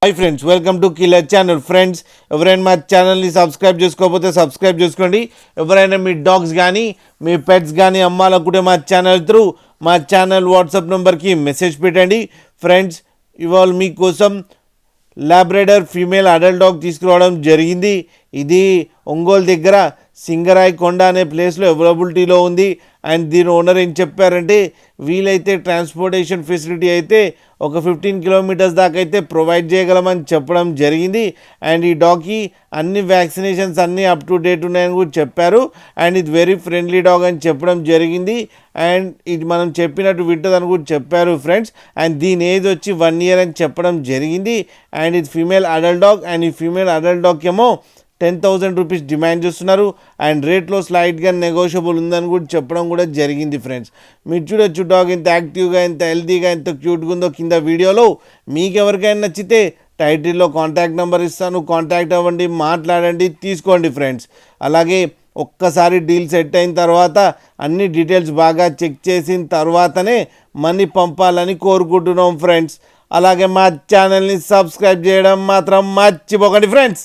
Hi friends, welcome to killer channel. Friends, ఎవరైనా మా ఛానల్ని సబ్స్క్రైబ్ చేసుకోకపోతే సబ్స్క్రైబ్ చేసుకోండి. ఎవరైనా మీ డాగ్స్ కానీ మీ పెట్స్ కానీ అమ్మాలనుకుంటే మా ఛానల్ త్రూ మా ఛానల్ వాట్సాప్ నెంబర్కి మెసేజ్ పెట్టండి. ఫ్రెండ్స్, ఇవాళ మీకోసం లాబ్రాడర్ ఫీమేల్ అడల్ట్ డాగ్ తీసుకురావడం జరిగింది. ఇది ఒంగోలు దగ్గర సింగరాయ్ కొండ అనే ప్లేస్లో అవైలబిలిటీలో ఉంది. అండ్ దీని ఓనర్ ఏం చెప్పారంటే, వీలైతే ట్రాన్స్పోర్టేషన్ ఫెసిలిటీ అయితే ఒక 15 కిలోమీటర్స్ దాకా అయితే ప్రొవైడ్ చేయగలమని చెప్పడం జరిగింది. అండ్ ఈ డాగ్కి అన్ని వ్యాక్సినేషన్స్ అన్నీ అప్ టు డేట్ ఉన్నాయని కూడా చెప్పారు. అండ్ ఇది వెరీ ఫ్రెండ్లీ డాగ్ అని చెప్పడం జరిగింది. అండ్ ఇది మనం చెప్పినట్టు వింటుందని కూడా చెప్పారు ఫ్రెండ్స్. అండ్ దీని ఏజ్ వచ్చి 1 year అని చెప్పడం జరిగింది. అండ్ ఇది ఫీమేల్ అడల్ట్ డాగ్. అండ్ ఈ ఫీమేల్ అడల్ట్ డాగ్కి ఏమో 10,000 రూపీస్ డిమాండ్ చేస్తున్నారు. అండ్ రేట్లో స్లైట్గా నెగోషియబుల్ ఉందని కూడా చెప్పడం కూడా జరిగింది ఫ్రెండ్స్. మీరు చూడొచ్చు డాగ్ ఎంత యాక్టివ్గా, ఎంత హెల్తీగా, ఎంత క్యూట్గా ఉందో కింద వీడియోలో. మీకు ఎవరికైనా నచ్చితే టైటిల్లో కాంటాక్ట్ నెంబర్ ఇస్తాను, కాంటాక్ట్ అవ్వండి, మాట్లాడండి, తీసుకోండి ఫ్రెండ్స్. అలాగే ఒక్కసారి డీల్ సెట్ అయిన తర్వాత అన్ని డీటెయిల్స్ బాగా చెక్ చేసిన తర్వాతనే మనీ పంపాలని కోరుకుంటున్నాం ఫ్రెండ్స్. అలాగే మా ఛానల్ని సబ్స్క్రైబ్ చేయడం మాత్రం మర్చిపోకండి ఫ్రెండ్స్.